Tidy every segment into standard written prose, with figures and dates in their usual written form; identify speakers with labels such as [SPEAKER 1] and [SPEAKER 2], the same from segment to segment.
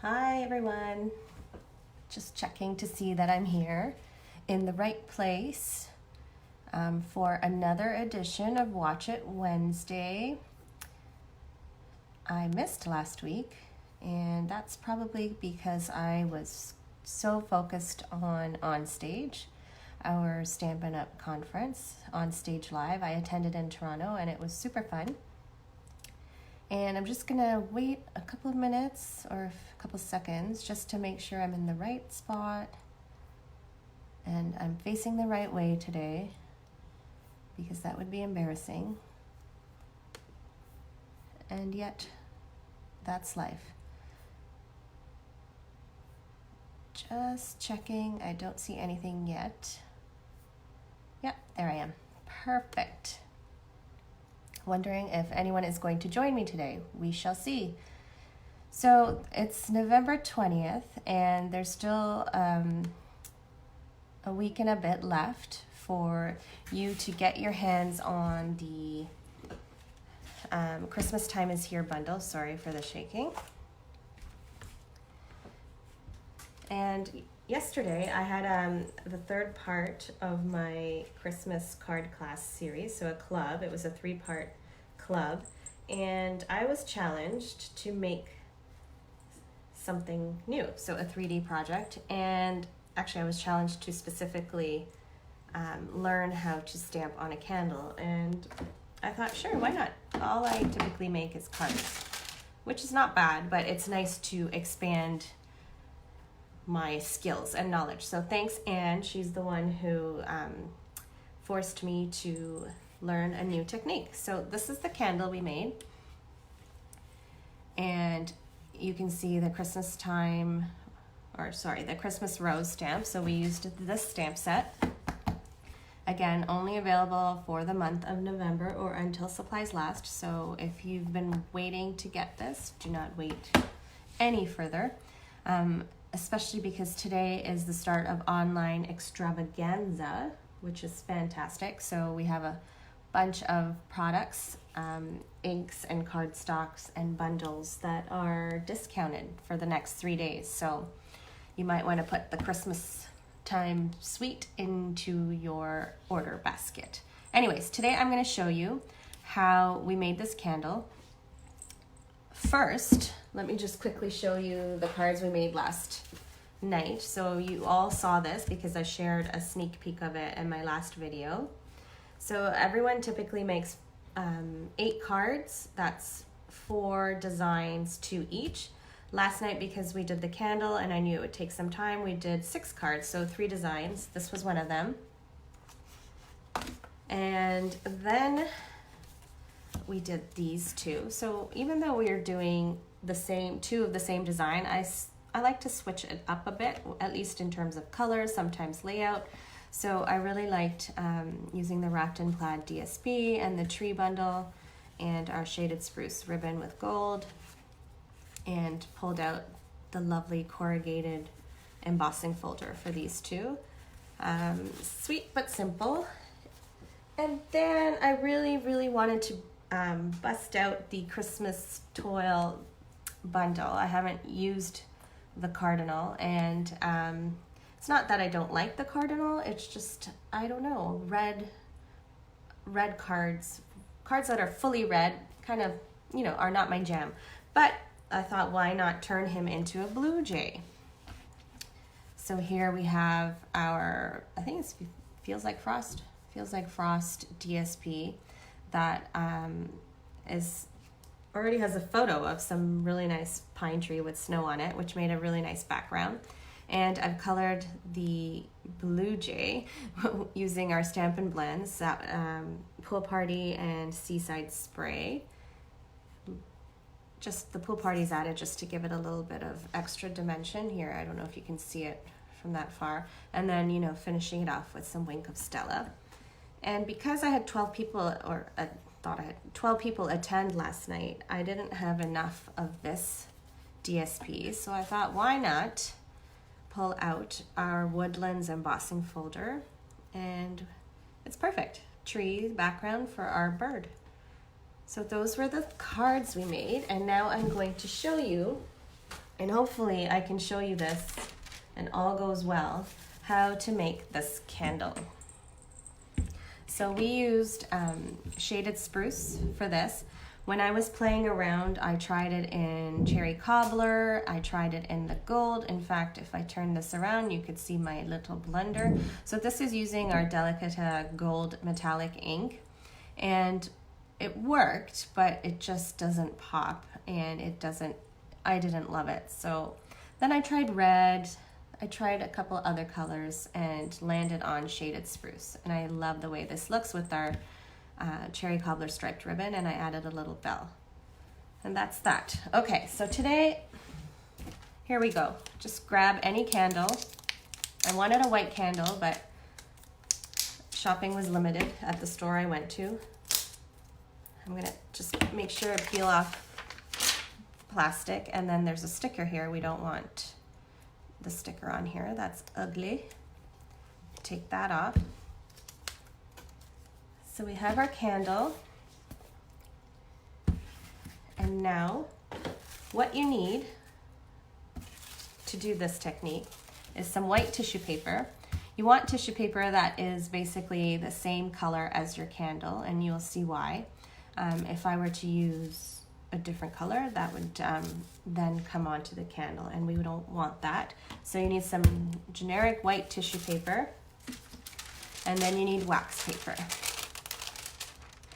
[SPEAKER 1] Hi everyone, just checking to see that I'm here in the right place for another edition of Watch It Wednesday. I missed last week, and that's probably because I was so focused on stage, our Stampin Up conference, On Stage Live. I attended in Toronto and it was super fun. And I'm just gonna wait a couple of minutes or a couple seconds just to make sure I'm in the right spot and I'm facing the right way today, because that would be embarrassing. And yet, that's life. Just checking, I don't see anything yet. Yep, there I am. Perfect. Wondering if anyone is going to join me today. We shall see. So it's November 20th, and there's still a week and a bit left for you to get your hands on the Christmas Time is Here bundle. Sorry for the shaking. And yesterday I had the third part of my Christmas card class series, so a club. It was a 3-part club, and I was challenged to make something new, so a 3D project. And actually I was challenged to specifically learn how to stamp on a candle, and I thought, sure, why not? All I typically make is cards, which is not bad, but it's nice to expand my skills and knowledge. So thanks, Anne. She's the one who forced me to learn a new technique. So this is the candle we made, and you can see the Christmas time, or sorry, the Christmas rose stamp. So we used this stamp set. Again, only available for the month of November or until supplies last. So if you've been waiting to get this, do not wait any further. Especially because today is the start of online extravaganza, which is fantastic. So we have a bunch of products, inks and cardstocks and bundles that are discounted for the next 3 days. So you might want to put the Christmas time suite into your order basket. Anyways, today I'm going to show you how we made this candle. First, let me just quickly show you the cards we made last night. So you all saw this because I shared a sneak peek of it in my last video. So everyone typically makes 8 cards. That's 4 designs, 2 each. Last night, because we did the candle and I knew it would take some time, we did 6 cards, so 3 designs. This was one of them. And then we did these 2. So even though we are doing the same 2 of the same design, I like to switch it up a bit, at least in terms of colors, sometimes layout. So I really liked using the Wrapped in Plaid DSP and the tree bundle and our shaded spruce ribbon with gold, and pulled out the lovely corrugated embossing folder for these 2. Sweet but simple. And then I really wanted to bust out the Christmas toil bundle. I haven't used the cardinal, and it's not that I don't like the cardinal, it's just, I don't know, red cards that are fully red kind of, are not my jam. But I thought, why not turn him into a blue jay? So here we have our, I think it feels like frost DSP that already has a photo of some really nice pine tree with snow on it, which made a really nice background. And I've colored the blue jay using our Stampin' Blends, Pool Party and Seaside Spray. Just the Pool Party's added just to give it a little bit of extra dimension here. I don't know if you can see it from that far. And then, finishing it off with some Wink of Stella. And because I had 12 people, or thought I had 12 people attend last night, I didn't have enough of this DSP. So I thought, why not pull out our Woodlands embossing folder, and it's perfect. Tree background for our bird. So those were the cards we made, and now I'm going to show you And hopefully I can show you this, and all goes well, how to make this candle. So we used shaded spruce for this. When I was playing around, I tried it in cherry cobbler, I tried it in the gold. In fact, if I turn this around, you could see my little blender. So this is using our Delicata gold metallic ink, and it worked, but it just doesn't pop, and I didn't love it. So then I tried red, I tried a couple other colors, and landed on shaded spruce. And I love the way this looks with our cherry cobbler striped ribbon, and I added a little bell. And that's that. Okay, so today, here we go. Just grab any candle. I wanted a white candle, but shopping was limited at the store I went to. I'm gonna just make sure to peel off plastic, and then there's a sticker here. We don't want the sticker on here, that's ugly. Take that off. So we have our candle, and now what you need to do this technique is some white tissue paper. You want tissue paper that is basically the same color as your candle, and you'll see why. If I were to use a different color, that would then come onto the candle, and we don't want that. So you need some generic white tissue paper, and then you need wax paper.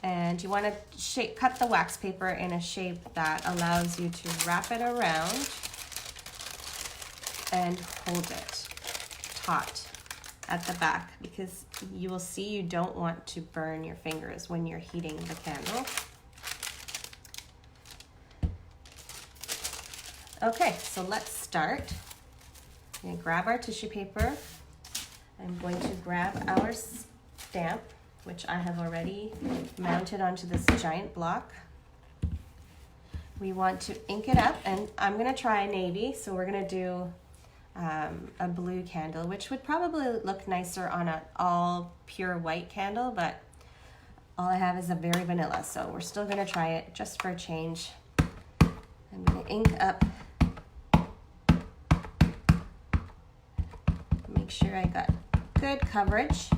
[SPEAKER 1] And you want to cut the wax paper in a shape that allows you to wrap it around and hold it taut at the back, because you will see you don't want to burn your fingers when you're heating the candle. Okay, so let's start. I'm going to grab our tissue paper. I'm going to grab our stamp, which I have already mounted onto this giant block. We want to ink it up, and I'm gonna try navy, so we're gonna do a blue candle, which would probably look nicer on an all pure white candle, but all I have is a very vanilla, so we're still gonna try it just for a change. I'm gonna ink up, make sure I got good coverage.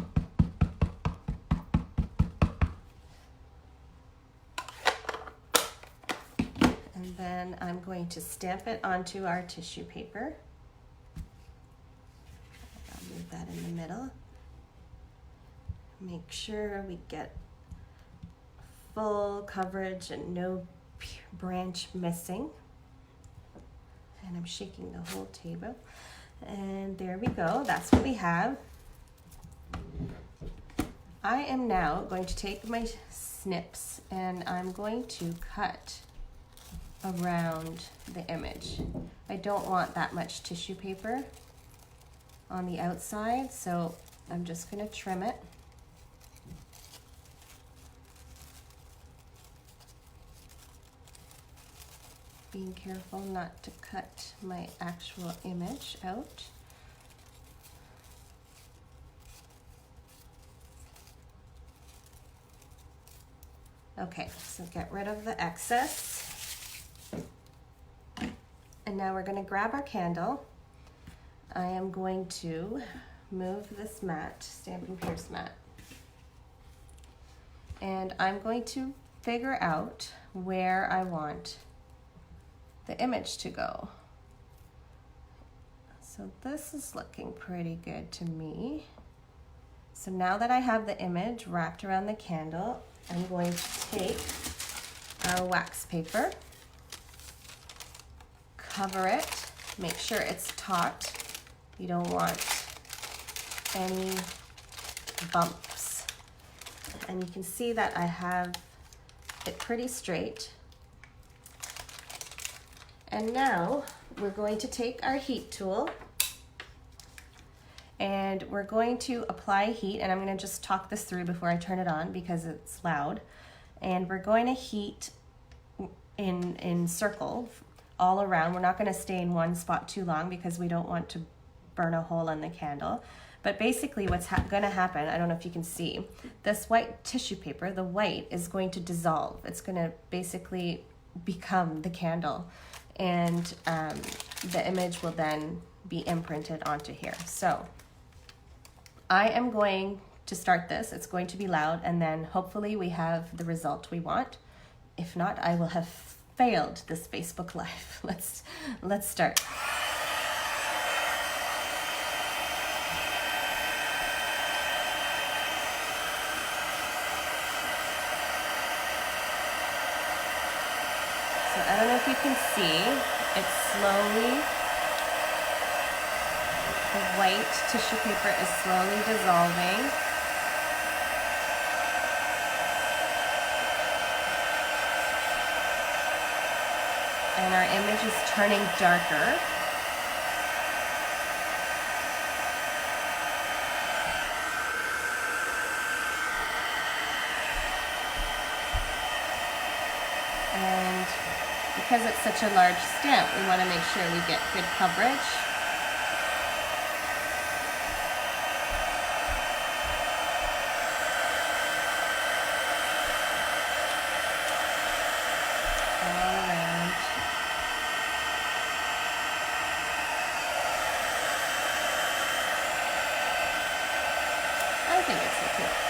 [SPEAKER 1] And then I'm going to stamp it onto our tissue paper. I'll move that in the middle. Make sure we get full coverage and no branch missing. And I'm shaking the whole table. And there we go, that's what we have. I am now going to take my snips, and I'm going to cut around the image. I don't want that much tissue paper on the outside, so I'm just going to trim it. Being careful not to cut my actual image out. Okay, so get rid of the excess. And now we're going to grab our candle. I am going to move this mat, Stampin' Pierce mat. And I'm going to figure out where I want the image to go. So this is looking pretty good to me. So now that I have the image wrapped around the candle, I'm going to take our wax paper, cover it, make sure it's taut. You don't want any bumps. And you can see that I have it pretty straight. And now we're going to take our heat tool, and we're going to apply heat, and I'm going to just talk this through before I turn it on because it's loud. And we're going to heat in circle all around. We're not going to stay in one spot too long because we don't want to burn a hole in the candle. But basically what's going to happen, I don't know if you can see, this white tissue paper, the white is going to dissolve. It's going to basically become the candle. and the image will then be imprinted onto here. So I am going to start this. It's going to be loud, and then hopefully we have the result we want. If not, I will have failed this Facebook Live. Let's start. So I don't know if you can see, it's slowly, the white tissue paper is slowly dissolving. And our image is turning darker. And because it's such a large stamp, we want to make sure we get good coverage.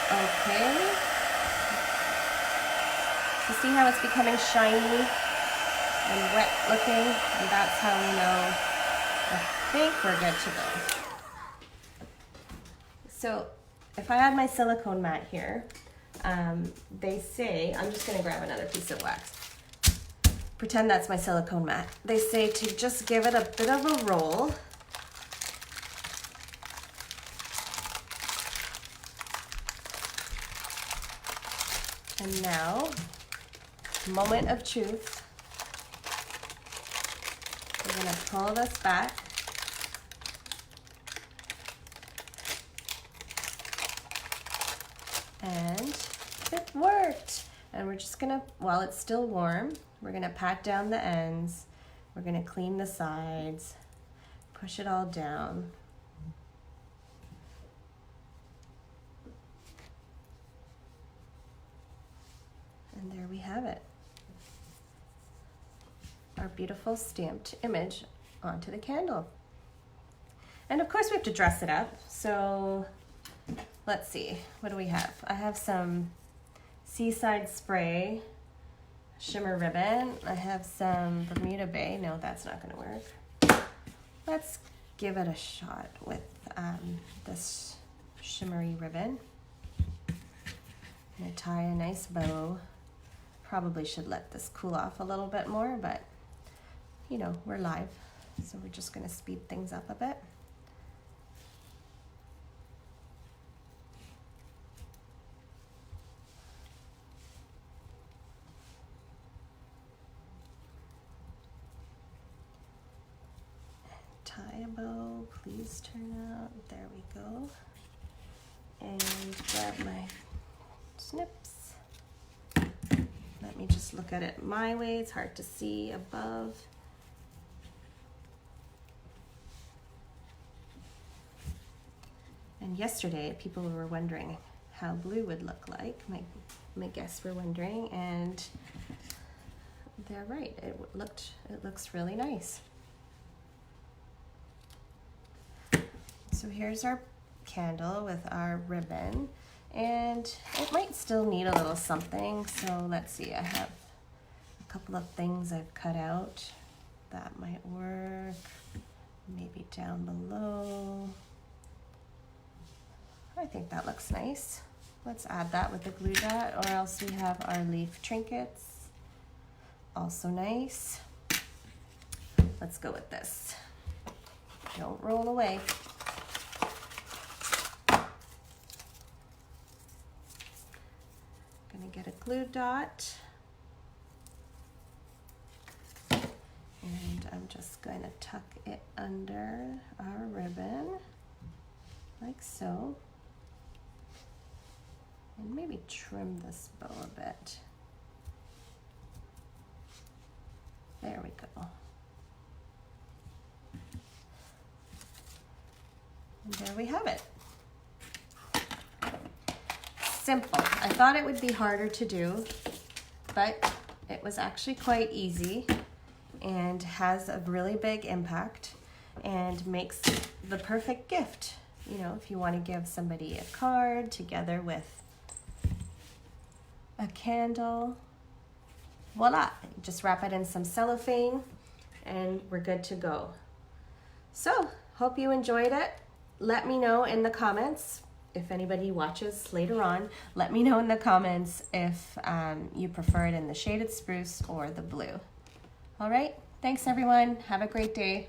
[SPEAKER 1] Okay. So see how it's becoming shiny and wet looking? And that's how we know, I think we're good to go. So if I had my silicone mat here, they say, I'm just gonna grab another piece of wax. Pretend that's my silicone mat. They say to just give it a bit of a roll. And now, moment of truth. We're going to pull this back. And it worked. And we're just going to, while it's still warm, we're going to pat down the ends. We're going to clean the sides, push it all down. And there we have it. Our beautiful stamped image onto the candle. And of course we have to dress it up. So let's see, what do we have? I have some Seaside Spray shimmer ribbon. I have some Bermuda Bay. No, that's not gonna work. Let's give it a shot with this shimmery ribbon. I'm gonna tie a nice bow. Probably should let this cool off a little bit more, but you know, we're live, so we're just gonna speed things up a bit. Tie a bow, please turn out. There we go. And grab my snips. Let me just look at it my way. It's hard to see above. And yesterday, people were wondering how blue would look like. My guests were wondering, and they're right. It looks really nice. So here's our candle with our ribbon. And it might still need a little something, so let's see, I have a couple of things I've cut out. That might work, maybe down below. I think that looks nice. Let's add that with a glue dot, or else we have our leaf trinkets. Also nice. Let's go with this. Don't roll away. Gonna get a glue dot, and I'm just going to tuck it under our ribbon like so, and maybe trim this bow a bit. There we go. And there we have it. Simple. I thought it would be harder to do, but it was actually quite easy. and has a really big impact and makes the perfect gift. You know, if you want to give somebody a card together with a candle, voila, just wrap it in some cellophane and we're good to go. So, hope you enjoyed it. Let me know in the comments, if anybody watches later on, let me know in the comments if you prefer it in the shaded spruce or the blue. All right, thanks everyone. Have a great day.